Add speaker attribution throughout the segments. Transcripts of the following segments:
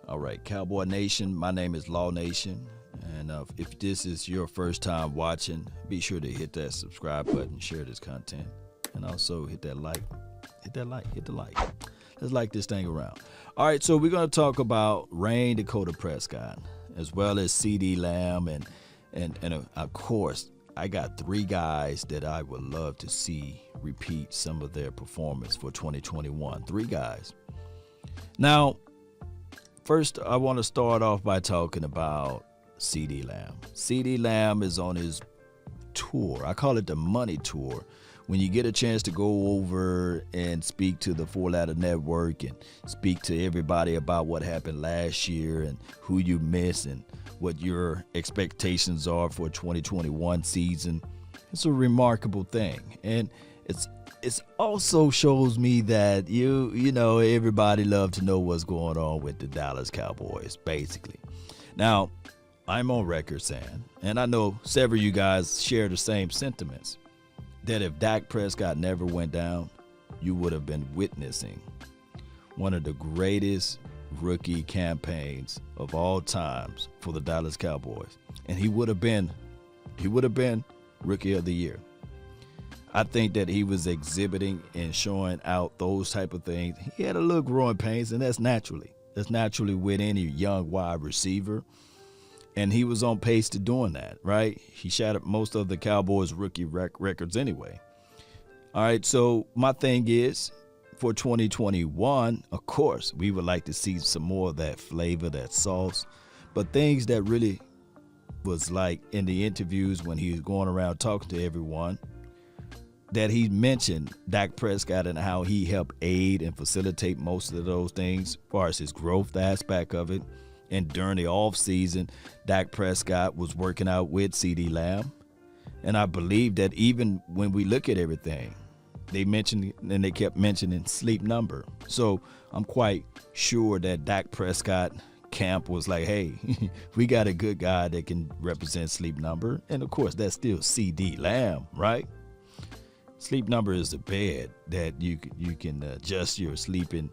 Speaker 1: All right, Cowboy Nation, my name is Law Nation. And if this is your first time watching, be sure to hit that subscribe button, share this content, and also hit that like. Hit that like, hit the like. Let's like this thing around. All right, so we're going to talk about Dak Prescott, as well as CeeDee Lamb, and of course, I got three guys that I would love to see repeat some of their performance for 2021. Three guys. Now, first, I want to start off by talking about CeeDee Lamb. CeeDee Lamb is on his tour. I call it the money tour. When you get a chance to go over and speak to the Four Ladder Network and speak to everybody about what happened last year and who you miss and what your expectations are for 2021 season, it's a remarkable thing. And it's also shows me that you know everybody love to know what's going on with the Dallas Cowboys, basically. Now, I'm on record saying, and I know several of you guys share the same sentiments, that if Dak Prescott never went down, you would have been witnessing one of the greatest rookie campaigns of all times for the Dallas Cowboys. And he would have been Rookie of the Year. I think that he was exhibiting and showing out those type of things. He had a little growing pains, and that's naturally with any young wide receiver. And he was on pace to doing that, right? He shattered most of the Cowboys rookie records anyway. All right, so my thing is, for 2021, of course, we would like to see some more of that flavor, that sauce. But things that really was like in the interviews when he was going around talking to everyone, that he mentioned Dak Prescott and how he helped aid and facilitate most of those things as far as his growth aspect of it. And during the offseason, Dak Prescott was working out with CeeDee Lamb. And I believe that even when we look at everything, they mentioned and they kept mentioning sleep number. So I'm quite sure that Dak Prescott camp was like, hey, we got a good guy that can represent sleep number. And of course, that's still CeeDee Lamb, right? Sleep number is the bed that you can adjust your sleeping,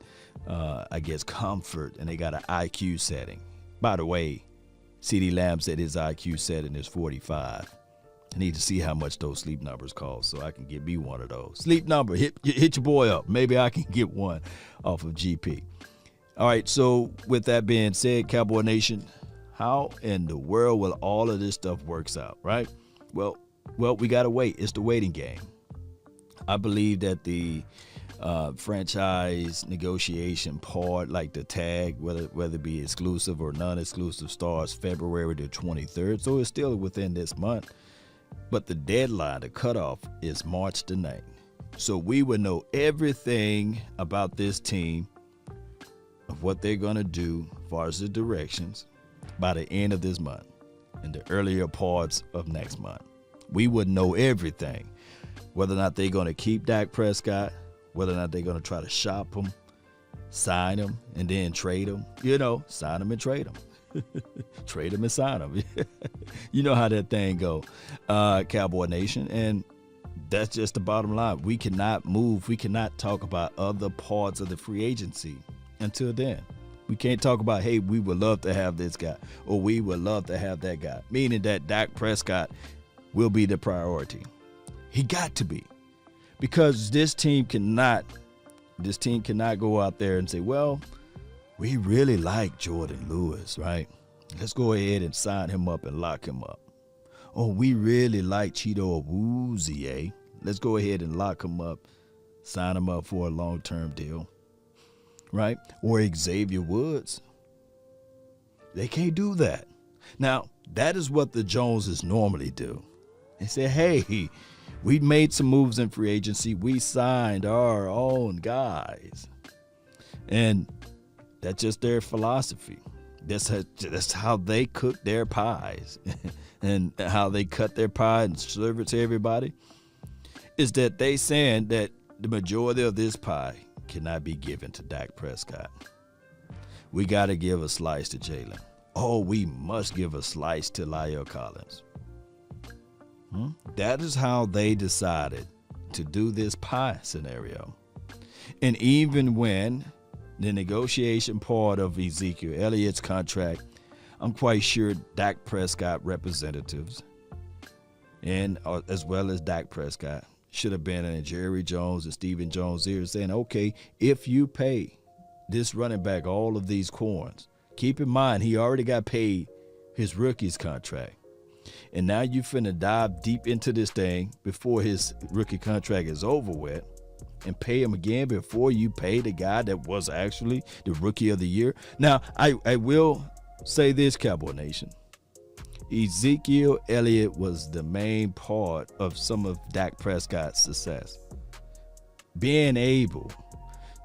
Speaker 1: comfort, and they got an IQ setting. By the way, CeeDee Lamb said his IQ setting is 45. I need to see how much those sleep numbers cost so I can get me one of those. Sleep number, hit your boy up. Maybe I can get one off of GP. All right, so with that being said, Cowboy Nation, how in the world will all of this stuff works out, right? Well, we got to wait. It's the waiting game. I believe that the franchise negotiation part, like the tag, whether it be exclusive or non-exclusive, starts February the 23rd. So it's still within this month. But the deadline, the cutoff, is March the 9th. So we will know everything about this team, of what they're going to do as far as the directions, by the end of this month and the earlier parts of next month. We would know everything. Whether or not they're going to keep Dak Prescott, whether or not they're going to try to shop him, sign him, and then trade him. Sign him and trade him. Trade him and sign him. You know how that thing go, Cowboy Nation. And that's just the bottom line. We cannot move. We cannot talk about other parts of the free agency until then. We can't talk about, hey, we would love to have this guy, or we would love to have that guy, meaning that Dak Prescott will be the priority. He got to be, because this team cannot go out there and say, well, we really like Jordan Lewis, right? Let's go ahead and sign him up and lock him up. Oh, we really like Cheeto Awuzie. Let's go ahead and lock him up, sign him up for a long-term deal, right? Or Xavier Woods. They can't do that. Now, that is what the Joneses normally do. They say, hey, we made some moves in free agency. We signed our own guys. And that's just their philosophy. That's how they cook their pies and how they cut their pie and serve it to everybody, is that they saying that the majority of this pie cannot be given to Dak Prescott. We got to give a slice to Jalen. Oh, we must give a slice to La'el Collins. That is how they decided to do this pie scenario. And even when the negotiation part of Ezekiel Elliott's contract, I'm quite sure Dak Prescott representatives, and as well as Dak Prescott, should have been in Jerry Jones and Stephen Jones' ears saying, okay, if you pay this running back all of these corns, keep in mind he already got paid his rookie's contract. And now you finna dive deep into this thing before his rookie contract is over with and pay him again before you pay the guy that was actually the rookie of the year. Now, I will say this, Cowboy Nation. Ezekiel Elliott was the main part of some of Dak Prescott's success. Being able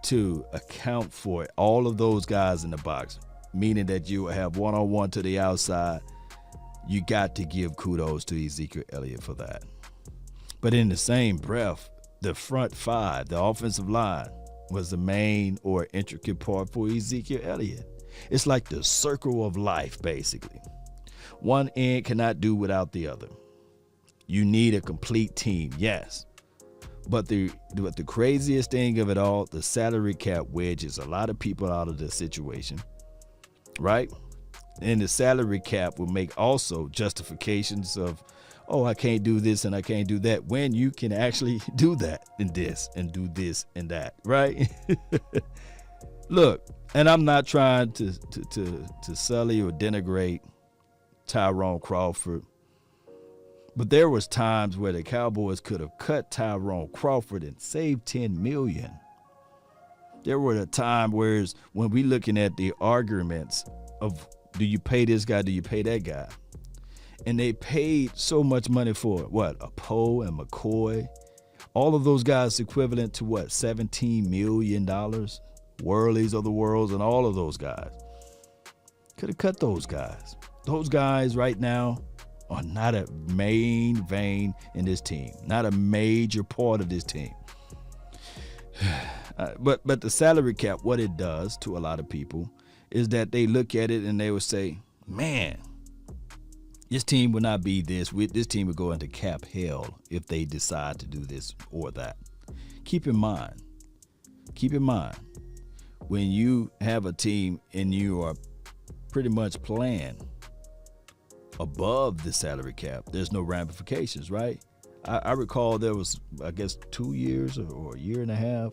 Speaker 1: to account for all of those guys in the box, meaning that you have one-on-one to the outside, you got to give kudos to Ezekiel Elliott for that. But in the same breath, the front five, the offensive line, was the main or intricate part for Ezekiel Elliott. It's like the circle of life, basically. One end cannot do without the other. You need a complete team, yes. But the craziest thing of it all, the salary cap wedges a lot of people out of this situation, right? And the salary cap will make also justifications of, oh, I can't do this and I can't do that, when you can actually do that and this and do this and that, right? Look, and I'm not trying to sully or denigrate Tyrone Crawford, but there was times where the Cowboys could have cut Tyrone Crawford and saved $10 million. There were a time whereas when we looking at the arguments of, do you pay this guy, do you pay that guy? And they paid so much money for what? A Poe and McCoy. All of those guys equivalent to what? $17 million? Worleys of the worlds and all of those guys. Could have cut those guys. Those guys right now are not a main vein in this team. Not a major part of this team. But the salary cap, what it does to a lot of people is that they look at it and they would say, man, this team would not be this. This team would go into cap hell if they decide to do this or that. Keep in mind, when you have a team and you are pretty much playing above the salary cap, there's no ramifications, right? I recall there was, I guess, 2 years or a year and a half,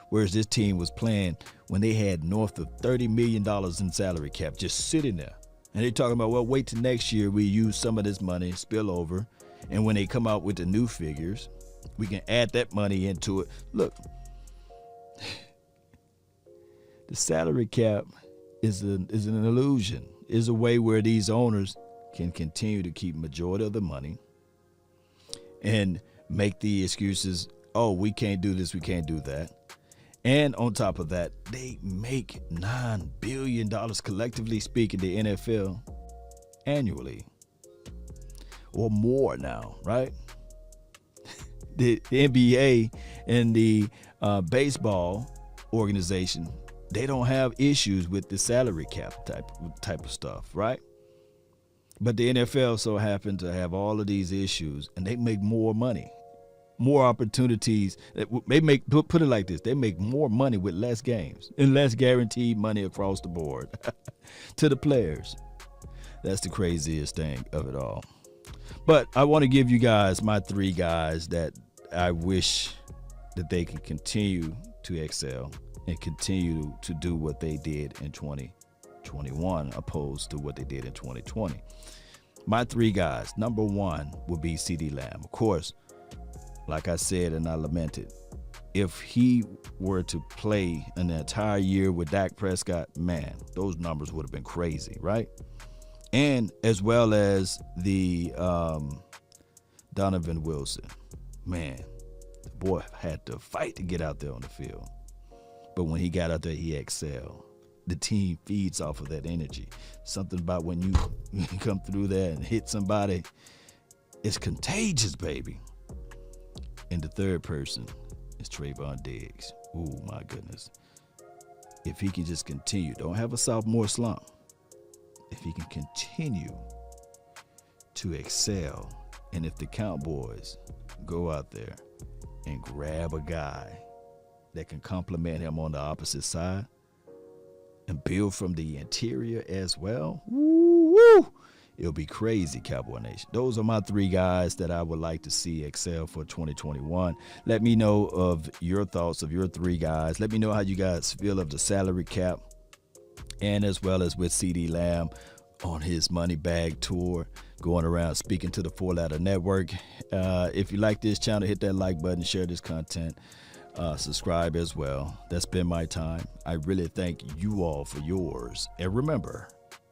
Speaker 1: whereas this team was playing when they had north of $30 million in salary cap just sitting there. And they're talking about, well, wait till next year, we use some of this money, spill over, and when they come out with the new figures, we can add that money into it. Look, the salary cap is an illusion, is a way where these owners can continue to keep majority of the money and make the excuses, oh, we can't do this, we can't do that. And on top of that, they make $9 billion collectively speaking, the NFL annually or more now, right? The NBA and the baseball organization, they don't have issues with the salary cap type of stuff, right? But the NFL so happened to have all of these issues, and they make more money, more opportunities. They make, put it like this, they make more money with less games and less guaranteed money across the board to the players. That's the craziest thing of it all. But I want to give you guys my three guys that I wish that they can continue to excel and continue to do what they did in 2021 opposed to what they did in 2020. My three guys, number one would be CeeDee Lamb. Of course, like I said and I lamented, if he were to play an entire year with Dak Prescott, man, those numbers would have been crazy, right? And as well as the Donovan Wilson. Man, the boy had to fight to get out there on the field. But when he got out there, he excelled. The team feeds off of that energy. Something about when you come through there and hit somebody, it's contagious, baby. And the third person is Trayvon Diggs. Oh, my goodness. If he can just continue, don't have a sophomore slump. If he can continue to excel, and if the Cowboys go out there and grab a guy that can complement him on the opposite side and build from the interior as well. Woo! It'll be crazy, Cowboy Nation. Those are my 3 guys that I would like to see excel for 2021. Let me know of your thoughts of your 3 guys. Let me know how you guys feel of the salary cap, and as well as with CeeDee Lamb on his money bag tour, going around speaking to the 4-Ladder Network. If you like this channel, hit that like button, share this content, subscribe as well. That's been my time. I really thank you all for yours. And remember,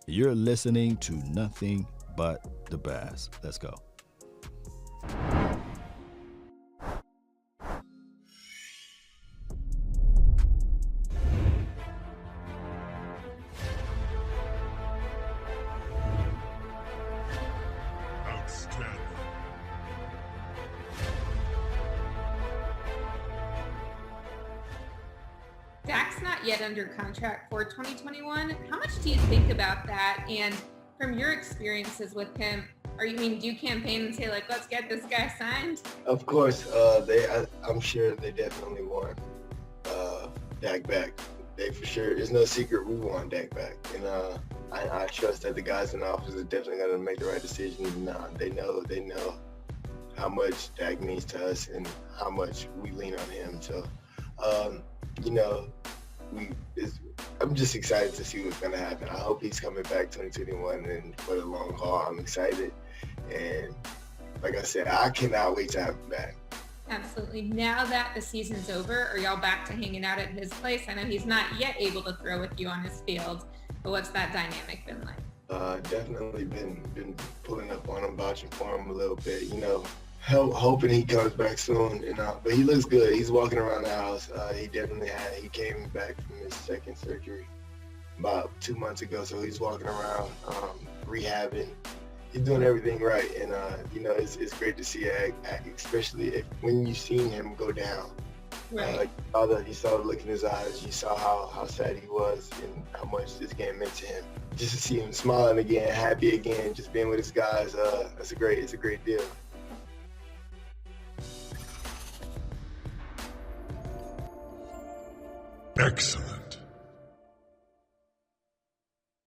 Speaker 1: you're listening to nothing but the best. Let's go.
Speaker 2: Dak's not yet under contract for 2021. How much do you think about that? And from your experiences with him, do you campaign and say, like, let's get this guy signed?
Speaker 3: Of course, I'm sure they definitely want Dak back. They for sure. There's no secret we want Dak back, and I trust that the guys in the office are definitely going to make the right decision. They know how much Dak means to us and how much we lean on him. So, I'm just excited to see what's going to happen. I hope he's coming back 2021 and for the long haul. I'm excited. And like I said, I cannot wait to have him back.
Speaker 2: Absolutely. Now that the season's over, are y'all back to hanging out at his place? I know he's not yet able to throw with you on his field, but what's that dynamic been like?
Speaker 3: Definitely been pulling up on him, vouching for him a little bit, hoping he comes back soon. But he looks good. He's walking around the house. He came back from his second surgery about 2 months ago, so he's walking around, rehabbing. He's doing everything right, and it's great to see it, especially when you've seen him go down.
Speaker 2: Right.
Speaker 3: You saw the look in his eyes. You saw how sad he was and how much this game meant to him. Just to see him smiling again, happy again, just being with his guys, it's a great deal.
Speaker 4: Excellent.